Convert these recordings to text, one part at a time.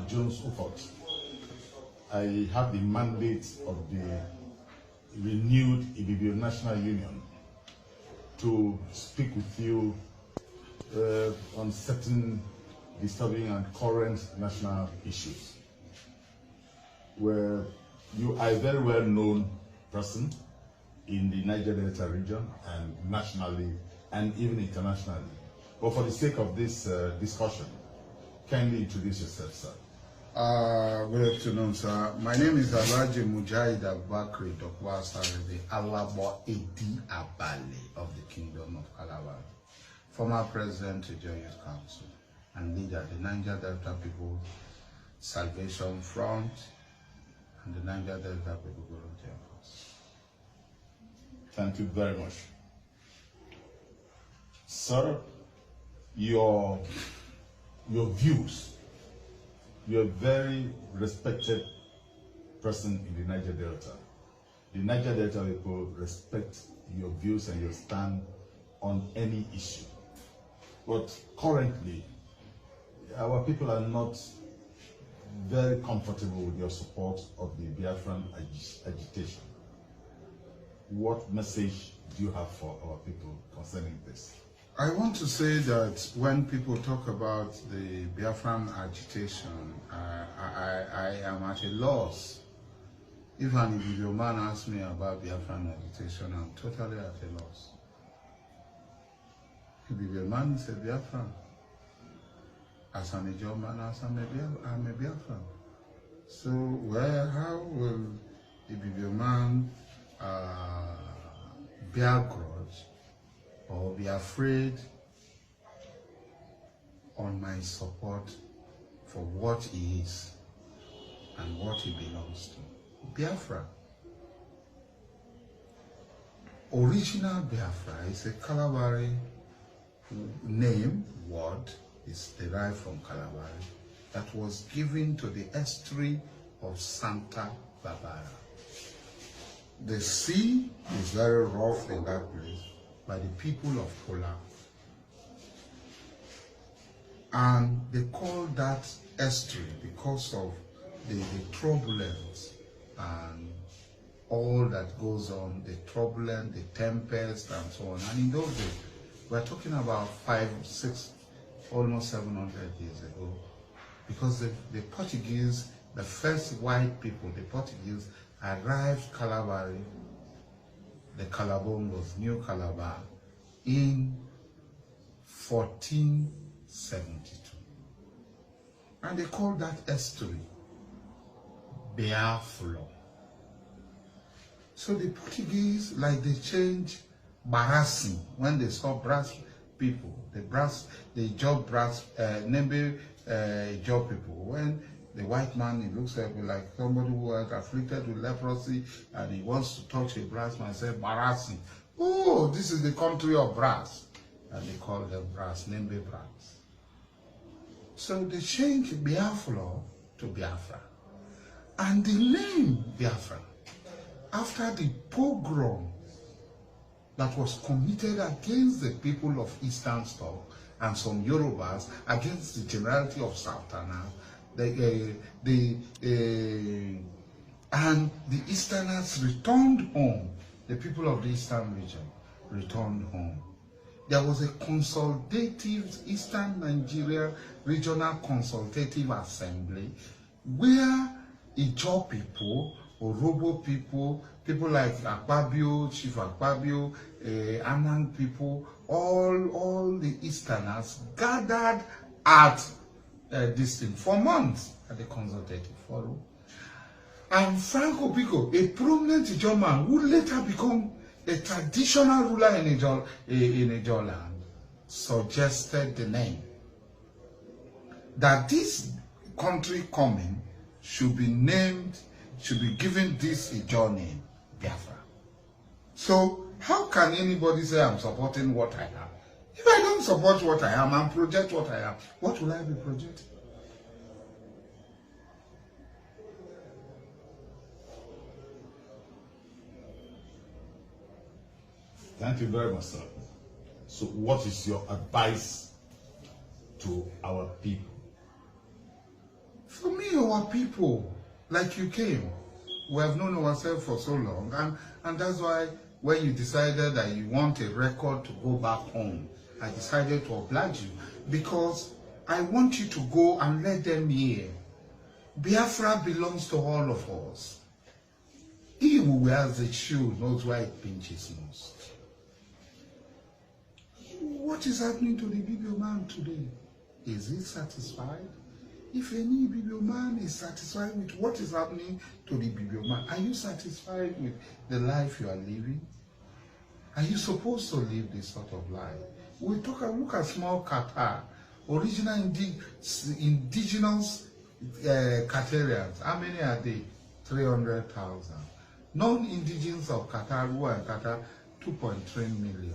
Jones Ufot. I have the mandate of the renewed Ibibio National Union to speak with you on certain disturbing and current national issues, where you are a very well-known person in the Niger Delta region and nationally and even internationally. But for the sake of this discussion, kindly introduce yourself, sir. Good afternoon, sir. My name is Alhaji Mujahid Abakri Dokwasare, the Alabo Edi Abale of the Kingdom of Calabar, former president to Joint Youth Council and leader of the Niger Delta People Salvation Front and the Niger Delta People Volunteer Force. Thank you very much. Sir, your views. You're a very respected person in the Niger Delta. The Niger Delta people respect your views and your stand on any issue. But currently, our people are not very comfortable with your support of the Biafran agitation. What message do you have for our people concerning this? I want to say that when people talk about the Biafran agitation, I am at a loss. If an Ibibio man asks me about Biafran agitation, I'm totally at a loss. Ibibio man is a Biafran. As an Ijaw man, I'm a Biafran. So how will Ibibio man bear grudge or be afraid on my support for what he is and what he belongs to? Biafra. Original Biafra is a Kalabari name, word, is derived from Kalabari, that was given to the estuary of Santa Barbara. The sea is very rough in that place by the people of Pola. And they call that estuary because of the turbulence and all that goes on, the turbulence, the tempest and so on. And in those days, we're talking about 500, almost 700 years ago, because the Portuguese, the first white people, the Portuguese, arrived Calabari, the Calabongos, New Calabar, in 1472. And they called that estuary Biafra. So the Portuguese, like they changed Barassi when they saw brass people, the job brass, Nembe job people. When the white man, he looks like somebody who was afflicted with leprosy and he wants to touch a brass man, say Barassi. Oh, this is the country of brass. And they call them brass, Nembe brass. So they changed Biafra to Biafra. And the name Biafra, after the pogrom that was committed against the people of Eastern Stock and some Yorubas against the generality of Sultana, and the Easterners returned home. The people of the Eastern region returned home. There was a consultative Eastern Nigeria Regional Consultative Assembly where Ijaw people, Orobo people, people like Akpabio, Chief Akpabio, Anang people, all the Easterners gathered at this thing for months at the consultative forum. And Franco Pico, a prominent Ijaw man who later became a traditional ruler in Ijaw land, suggested the name that this country coming should be named, should be given this Ijaw name, Biafra. So how can anybody say I'm supporting what I am? If I don't support what I am and project what I am, what will I be projecting? Thank you very much, sir. So what is your advice to our people? For me, our people, like you came, we have known ourselves for so long, and that's why when you decided that you want a record to go back home, I decided to oblige you, because I want you to go and let them hear. Biafra belongs to all of us. He who wears the shoe knows why it pinches most. What is happening to the Bibio man today? Is he satisfied? If any Bibio man is satisfied with what is happening to the Bibio man, are you satisfied with the life you are living? Are you supposed to live this sort of life? We look at small Qatar, original indigenous Qatarians. How many are they? 300,000. Non-indigenous of Qatar, who are in Qatar, 2.3 million.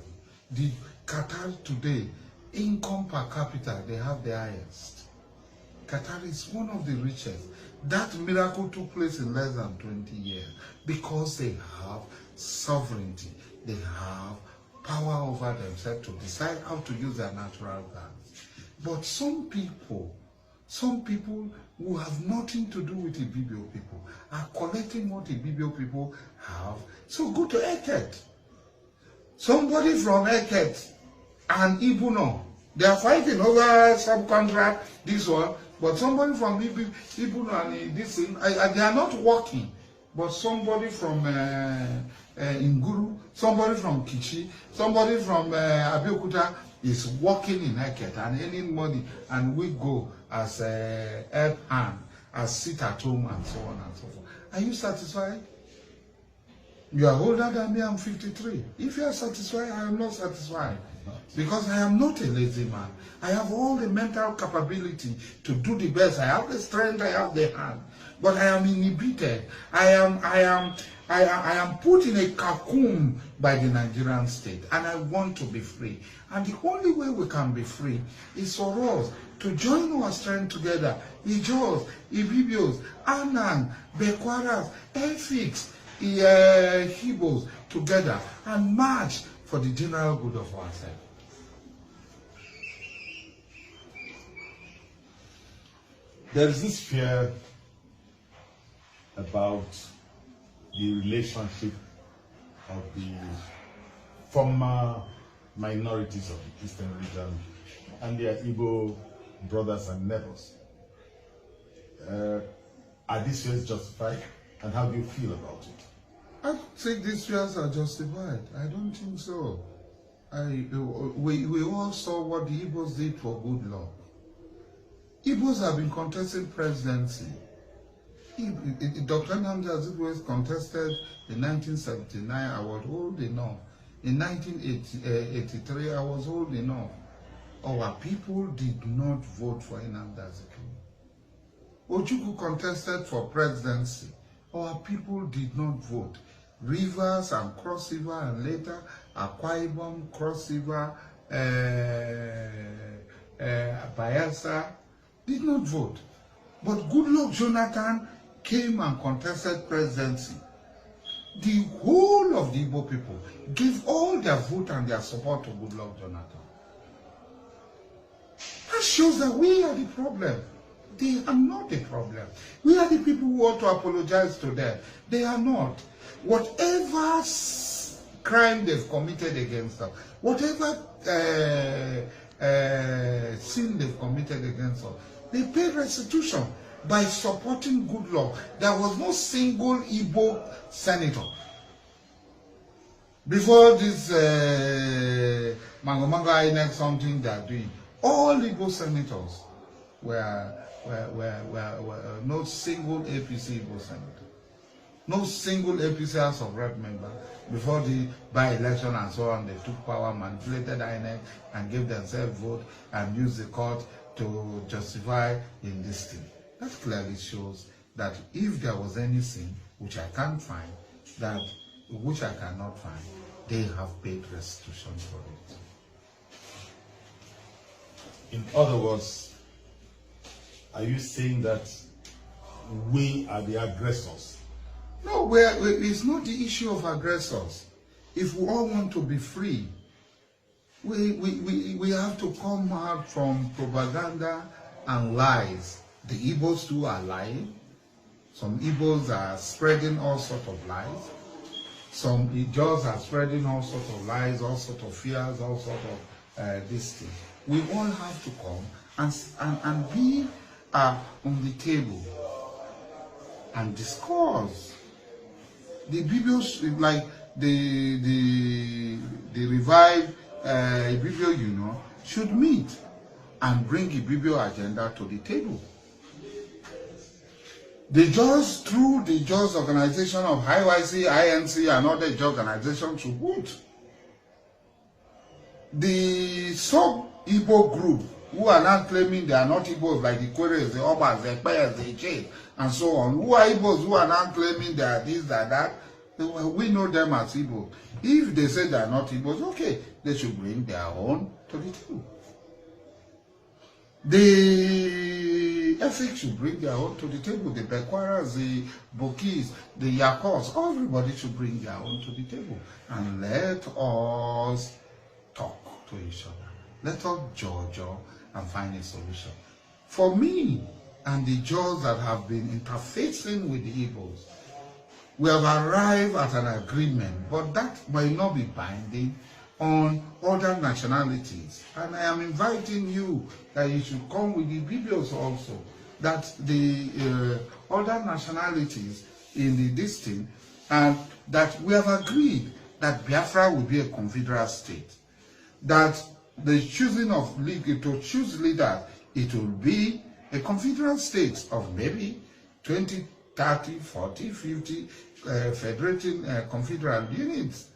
The Qatar today, income per capita, they have the highest. Qatar is one of the richest. That miracle took place in less than 20 years because they have sovereignty. They have power over themselves to decide how to use their natural gas. But some people who have nothing to do with the Ibibio people are collecting what the Ibibio people have. So go to Eket. Somebody from Eket and Ibuno, they are fighting over subcontract, this one, but somebody from Ibuno and this thing, they are not working. But somebody from Nguru, somebody from Kichi, somebody from Abeokuta is working in Eket and earning money, and we go as a help hand, as sit at home and so on and so forth. Are you satisfied? You are older than me, I'm 53. If you are satisfied, I am not satisfied. Because I am not a lazy man. I have all the mental capability to do the best. I have the strength, I have the hand. But I am inhibited. I am put in a cocoon by the Nigerian state. And I want to be free. And the only way we can be free is for us to join our strength together. Ijos, Ibibios, Anan, Bekwaras, Efix, Hibos together and march for the general good of ourselves. There is this fear about the relationship of the former minorities of the Eastern region and their Igbo brothers and neighbors. Are these fears justified? And how do you feel about it? I don't think these fears are justified. I don't think so. We all saw what the Igbos did for good luck. Igbos have been contesting presidency. Dr. Nnamdi Azikiwe contested in 1979, I was old enough. In 1983, I was old enough. Our people did not vote for Nnamdi Azikiwe. Ojukwu contested for presidency. Our people did not vote. Rivers and Cross River, and later Akwa Ibom, Cross River, Bayelsa did not vote. But Goodluck Jonathan came and contested presidency. The whole of the Igbo people gave all their vote and their support to Goodluck Jonathan. That shows that we are the problem. They are not the problem. We are the people who ought to apologize to them. They are not. Whatever crime they've committed against us, whatever sin they've committed against us, they pay restitution by supporting Goodluck. There was no single Igbo senator. Before this Mango INEC something they are doing, all Igbo senators were no single APC Igbo senator. No single APC House of Rep member. Before the by-election and so on, they took power, manipulated INEC and gave themselves vote and used the court to justify in this thing. That clearly shows that if there was any sin, which I can't find, which I cannot find, they have paid restitution for it. In other words, are you saying that we are the aggressors? No, it's not the issue of aggressors. If we all want to be free, we have to come out from propaganda and lies The Igbos too are lying. Some Igbos are spreading all sorts of lies. Some Ijaws are spreading all sorts of lies, all sorts of fears, all sorts of this thing. We all have to come and be on the table and discuss. The Biblios, like the revived Biblio, you know, should meet and bring a Biblio agenda to the table. The Jaws, through the Jaws organization of IYC, INC, and other Jaws organizations should vote. The sub-Igbo group, who are not claiming they are not Igbos, like the Queries, the Obas, the Payas, the Che, and so on, who are Igbos, who are not claiming they are this, that, we know them as Igbos. If they say they are not Igbos, okay, they should bring their own to the table. The Efik should bring their own to the table. The Bekwaras, the Bokis, the Yakos, everybody should bring their own to the table. And let us talk to each other. Let us judge and find a solution. For me and the Jaws that have been interfacing with the Igbos, we have arrived at an agreement, but that might not be binding on other nationalities. And I am inviting you that you should come with the Biblios also, that the other nationalities in the district, and that we have agreed that Biafra will be a confederal state, that the choosing of to choose leaders, it will be a confederal state of maybe 20, 30, 40, 50 federating confederal units.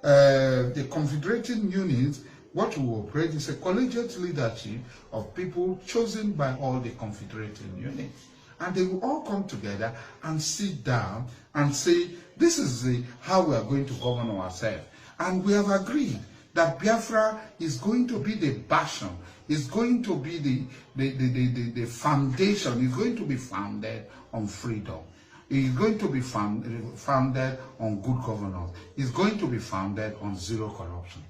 The confederating units, what will operate is a collegiate leadership of people chosen by all the confederating units. And they will all come together and sit down and say, this is how we are going to govern ourselves. And we have agreed that Biafra is going to be the bastion, is going to be the foundation, is going to be founded on freedom. It's going to be founded on good governance. It's going to be founded on zero corruption.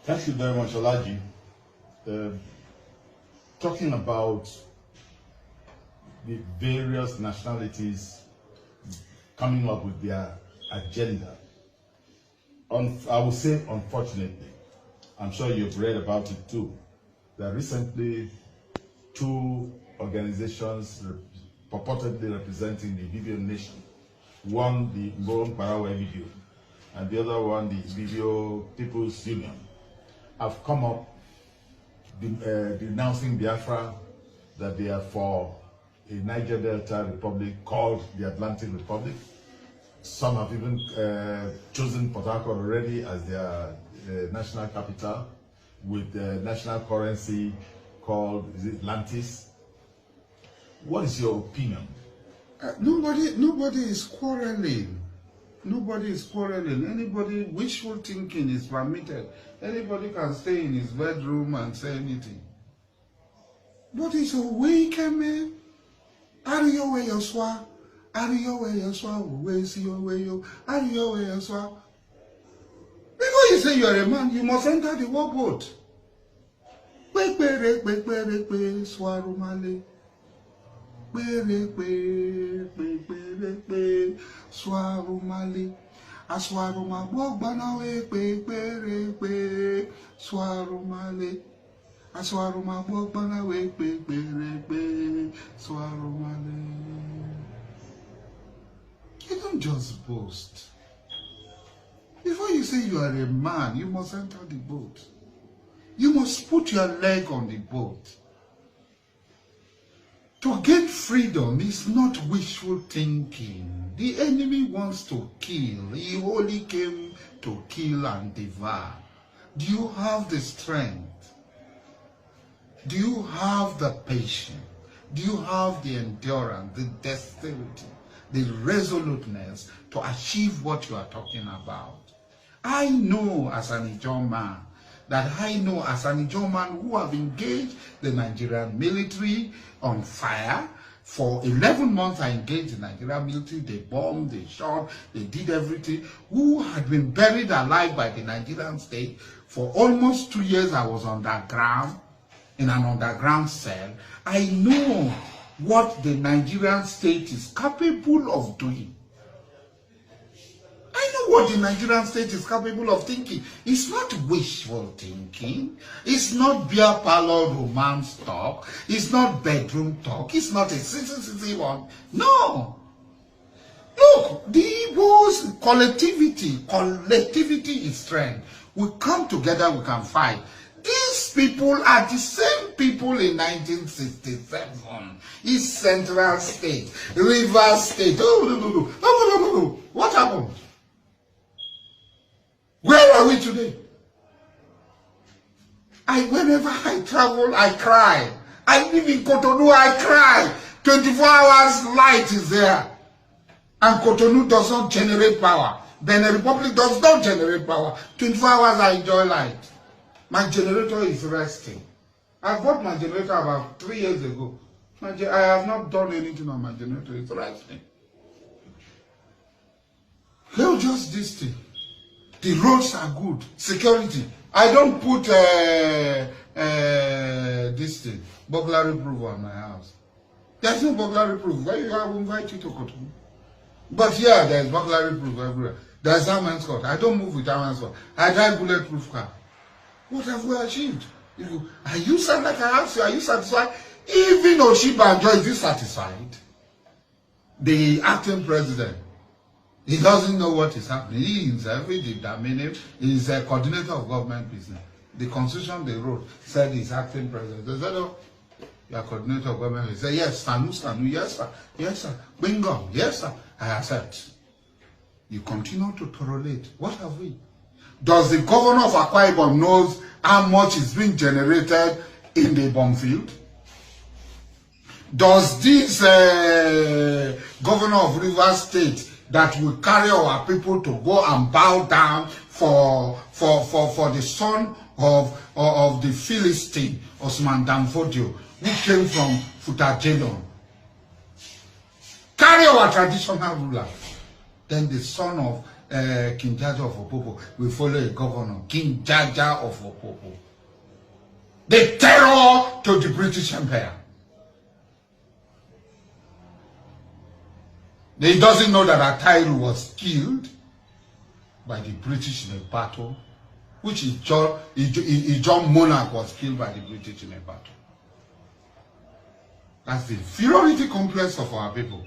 Thank you very much, Olaji. Talking about the various nationalities coming up with their agenda, I would say, unfortunately, I'm sure you've read about it too, that recently 2 organizations purportedly representing the Ibibio nation, one the Mbon Parawe Ibibio, and the other one the Ibibio People's Union, have come up denouncing Biafra, that they are for a Niger Delta Republic called the Atlantic Republic. Some have even chosen Port Harcourt already as their national capital, with the national currency called, is it Atlantis? What is your opinion? Nobody is quarreling. Nobody is quarreling. Anybody, wishful thinking is permitted. Anybody can stay in his bedroom and say anything. But it's a weekend, man. Ariyo we yoswa. Ariyo we yoswa. We see your way yo. Ariyo we yoswa. Before you say you are a man, you must enter the war boat. Kwe swarumale. Swarumale. Aswaruma bogbanawe swarumale. Aswaruma bogbanawe swarumale. You don't just boast. Before you say you are a man, you must enter the boat. You must put your leg on the boat. To gain freedom is not wishful thinking. The enemy wants to kill. He only came to kill and devour. Do you have the strength? Do you have the patience? Do you have the endurance, the dexterity, the resoluteness to achieve what you are talking about? I know as an Ijaw man, who have engaged the Nigerian military on fire. For 11 months I engaged the Nigerian military. They bombed, they shot, they did everything. Who had been buried alive by the Nigerian state. For almost 2 years I was underground. in an underground cell, I know what the Nigerian state is capable of doing. I know what the Nigerian state is capable of thinking. It's not wishful thinking. It's not beer parlor romance talk. It's not bedroom talk. It's not a city one. No. Look, the Igbo's collectivity is strength. We come together, we can fight. These people are the same people in 1967. East Central State, Rivers State. What happened? Where are we today? Whenever I travel, I cry. I live in Cotonou, I cry. 24 hours light is there. And Cotonou does not generate power. Benin Republic does not generate power. 24 hours I enjoy light. My generator is resting. I bought my generator about 3 years ago. I have not done anything on my generator. It's resting. Hell, just this thing. The roads are good. Security. I don't put this thing, burglary proof on my house. There's no burglary proof. Why you have invite you to Cotonou? But yeah, there's burglary proof everywhere. There's Armand Scott. I don't move with Armand Scott. I drive bulletproof car. What have we achieved? Are you sound like I asked you? Are you satisfied? Even Oshiba Joy is dissatisfied. The acting president, he doesn't know what is happening. He himself, is a coordinator of government business. The constitution they wrote said he's acting president. They said, oh, you are coordinator of government. He said, yes, Stanu, yes, sir. Yes, sir. Bingo, yes, sir. I accept. You continue to tolerate. What have we? Does the governor of Akwa Ibom knows how much is being generated in the bomb field? Does this governor of Rivers State that will carry our people to go and bow down for the son of the Philistine, Osman Danfodio, who came from Futajelon, carry our traditional ruler? Then the son of King Jaja of Opopo will follow a governor, King Jaja of Opopo. The terror to the British Empire. He doesn't know that Atairu was killed by the British in a battle, which John Monarch was killed by the British in a battle. That's the inferiority complex of our people.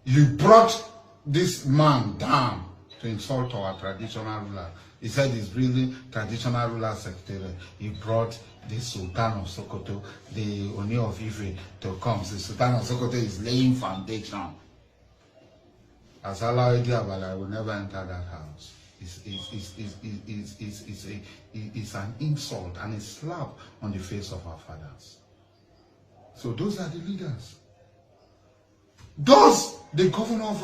You brought this man down to insult our traditional ruler. He said he's really traditional ruler secretary. He brought the Sultan of Sokoto, the Oni of Ife, to come. The Sultan of Sokoto is laying foundation. As Allah Diabala will never enter that house. It's an insult and a slap on the face of our fathers. So those are the leaders. Does the governor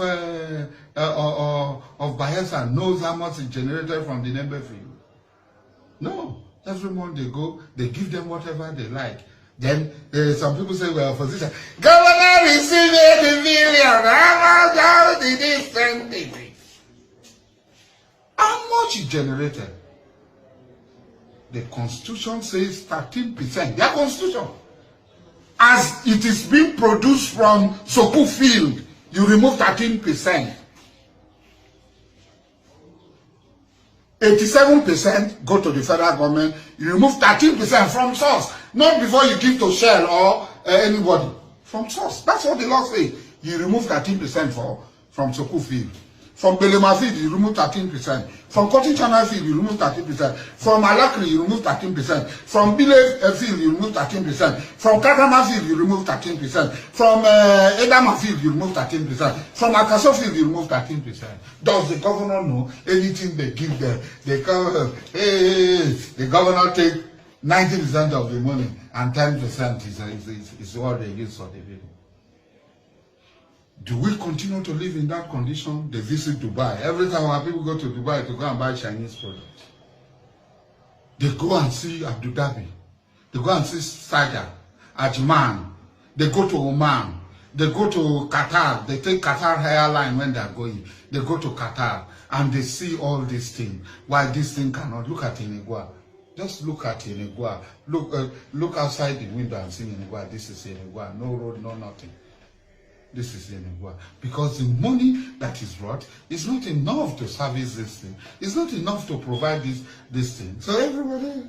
of Biafra knows how much is generated from the Nembe field? No. Every month they go, they give them whatever they like. Then some people say, well, opposition, governor received 80 million. How did he spend it? How much is generated? The constitution says 13%. Their constitution. As it is being produced from Soku field, you remove 13%. 87% go to the federal government. You remove 13% from source. Not before you give to Shell or anybody. From source. That's what the law says. You remove 13% from Soku field. From Belema field, you remove 13%. From Cotton Channel field, you remove 13%. From Alakri, you remove 13%. From Bile field, you remove 13%. From Katama field, you remove 13%. From Edama field, you remove 13%. From Akaso field, you remove 13%. Does the governor know anything they give them? They come, hey, the governor take 90% of the money and 10% is what they use for the people. Do we continue to live in that condition? They visit Dubai. Every time our people go to Dubai to go and buy Chinese products, they go and see Abu Dhabi. They go and see Saga, Ajman. They go to Oman. They go to Qatar. They take Qatar airline when they are going. They go to Qatar and they see all these things. Why this thing cannot? Look at Inigua. Just look at Yenegua. Look outside the window and see Yenegua. This is Yenegua. No road, no nothing. This is Yenegua. Because the money that is brought is not enough to service this thing. It's not enough to provide this thing. So everybody...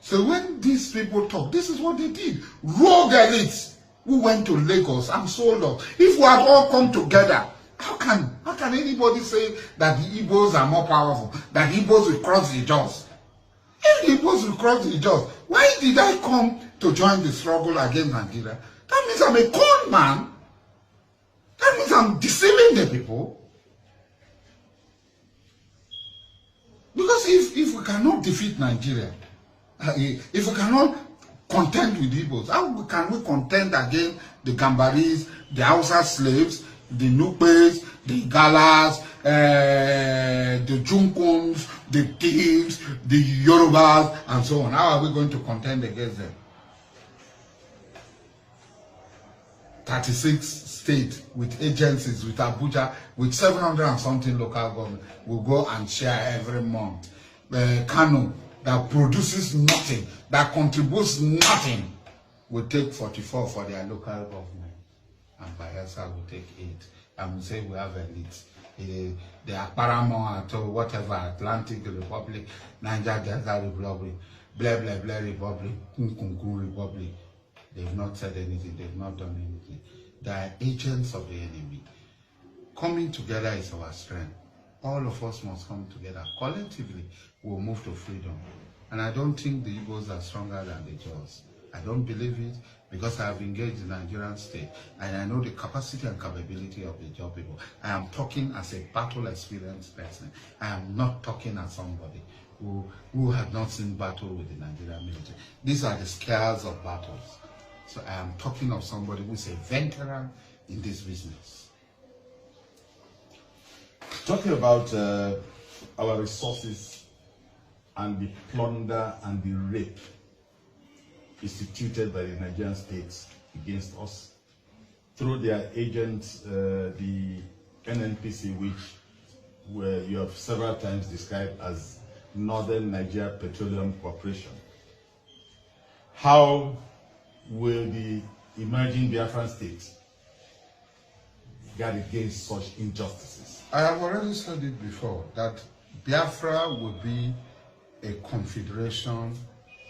So when these people talk, this is what they did. Rogue elites who went to Lagos and sold us. If we had all come together, how can anybody say that the Igbos are more powerful, that the Igbos will cross the jaws? If the Igbos will cross the jaws, why did I come to join the struggle against Nigeria? That means I'm a con man. That means I'm deceiving the people. Because if we cannot defeat Nigeria, if we cannot contend with the Igbos, how can we contend against the Gambaris, the Hausa slaves, the Nupes, the Galas, the Junkuns, the thieves, the Yorubas, and so on? How are we going to contend against them? 36 states with agencies, with Abuja, with 700 and something local government will go and share every month. Kano, that produces nothing, that contributes nothing, will take 44 for their local government. And Biafra will take 8. And we say we have elites. They are paramount or whatever, Atlantic Republic, Niger Delta Republic, blah blah blah Republic, Kunkunku Republic. They've not said anything, they've not done anything. They are agents of the enemy. Coming together is our strength. All of us must come together. Collectively, we'll move to freedom. And I don't think the Igbos are stronger than the Jaws. I don't believe it because I have engaged the Nigerian state and I know the capacity and capability of the Jaw people. I am talking as a battle experienced person. I am not talking as somebody who had not seen battle with the Nigerian military. These are the scars of battles. So I am talking of somebody who is a veteran in this business. Talking about our resources and the plunder and the rape instituted by the Nigerian states against us through their agents, the NNPC, which you have several times described as Northern Nigeria Petroleum Corporation. How will the emerging Biafran states guard against such injustices? I have already said it before, that Biafra would be a confederation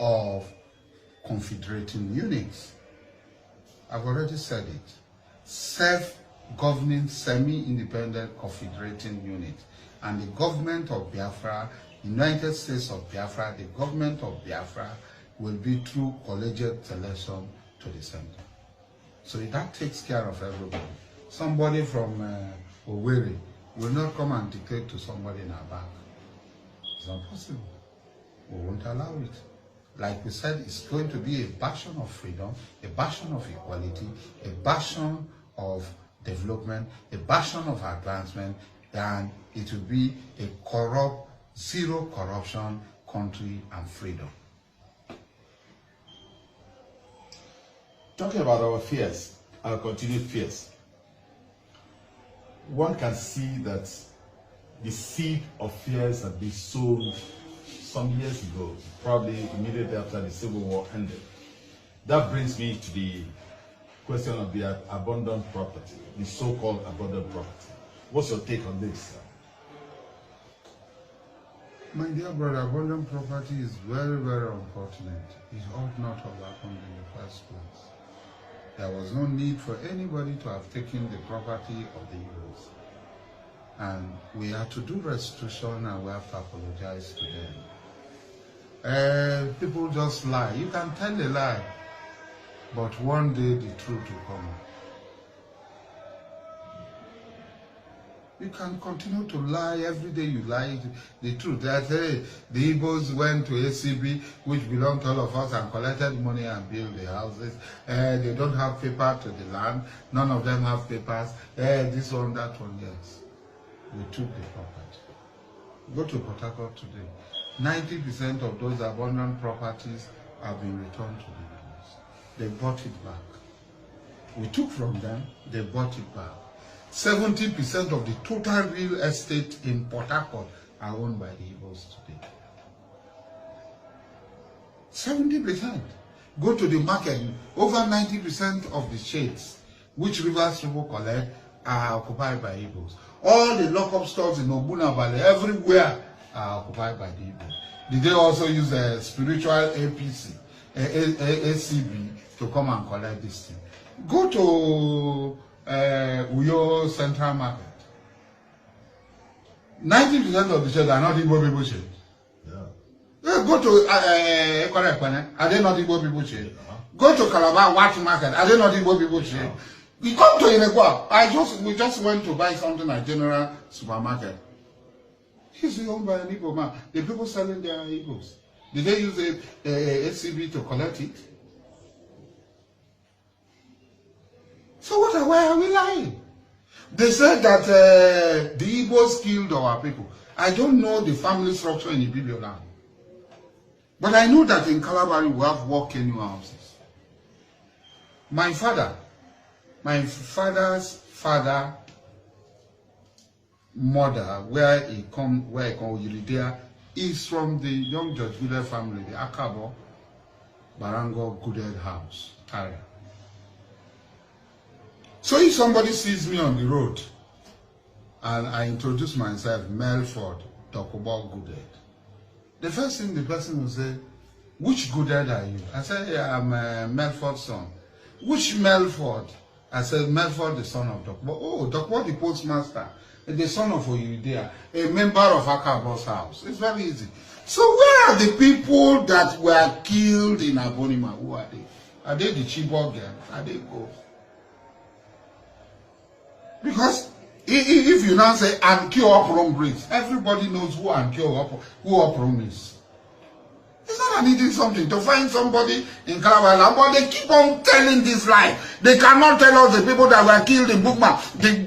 of confederating units. I've already said it. Self-governing, semi-independent confederating unit. And the government of Biafra, United States of Biafra, the government of Biafra will be through collegiate selection to the center. So that takes care of everybody. Somebody from Owerri will not come and dictate to somebody in our back. It's not possible. We won't allow it. Like we said, it's going to be a bastion of freedom, a bastion of equality, a bastion of development, a bastion of advancement, and it will be a corrupt, zero corruption country and freedom. Talking about our fears, our continued fears, one can see that the seed of fears have been sown some years ago, probably immediately after the Civil War ended. That brings me to the question of the abundant property, the so-called abundant property. What's your take on this? My dear brother, abundant property is very, very unfortunate. It ought not have happened in the first place. There was no need for anybody to have taken the property of the Igbos. And we had to do restitution and we have to apologize to them. People just lie. You can tell a lie, but one day the truth will come out. You can continue to lie every day. You lie the truth. They say the Igbos went to ACB, which belonged to all of us, and collected money and built the houses. They don't have paper to the land. None of them have papers. This one, that one, yes. We took the property. Go to Port Harcourt today. 90% of those abundant properties have been returned to the Igbos. They bought it back. We took from them, they bought it back. 70% of the total real estate in Port Harcourt are owned by the Igbos today. 70%. Go to the market, over 90% of the shades which Rivers people collect are occupied by Igbos. All the lock-up stores in Obuna Valley, everywhere, are occupied by the Igbos. Did they also use a spiritual APC, ACB, to come and collect this thing? Go to Uyo Central Market. 90% of the shades are not Igbo people shades. Go to are they not Igbo people shade? Go to Calabar Watch Market, are they not Igbo people shade? We come to Inegwa. We just went to buy something at General Supermarket. He's owned by an Igbo man. The people selling their Igbos. Did they use a SCB to collect it? So why are we lying? They said that the Igbos killed our people. I don't know the family structure in Ibibio land. But I know that in Calabar we have walk-in houses. My father's father, mother, where he come Yuridia, is from the young George Gooded family, the Akabo Barango Gooded house area. So if somebody sees me on the road and I introduce myself, Melford Dokubo Gooded, the first thing the person will say, which Gooded are you? I said, yeah, I'm Melford's son. Which Melford? I said, Melford, the son of Dokbo. Oh, Dokbo, the postmaster, the son of Oyudea, a member of Akabo's house. It's very easy. So where are the people that were killed in Abonima? Who are they? Are they the Chibok gang? Are they ghosts? Because if you now say Ankyo Oprom brings, everybody knows who Ankyo Oprom is. It's not an easy something to find somebody in Calabar, but they keep on telling this lie. They cannot tell us the people that were killed in Bukma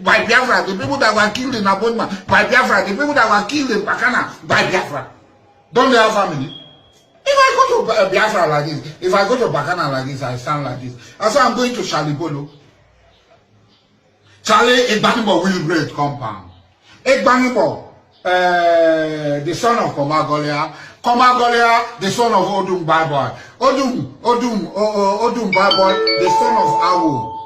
by Biafra, the people that were killed in Abonima by Biafra, the people that were killed in Bakana by Biafra. Don't they have family? If I go to Biafra like this, if I go to Bakana like this, I stand like this. I say I'm going to Shalibolo. Charlie Egbanimo Wheelbridge compound. Egbanimo, the son of Komagolia. Komagolia, the son of Odum Barboy. Odum Barboy, the son of Awo.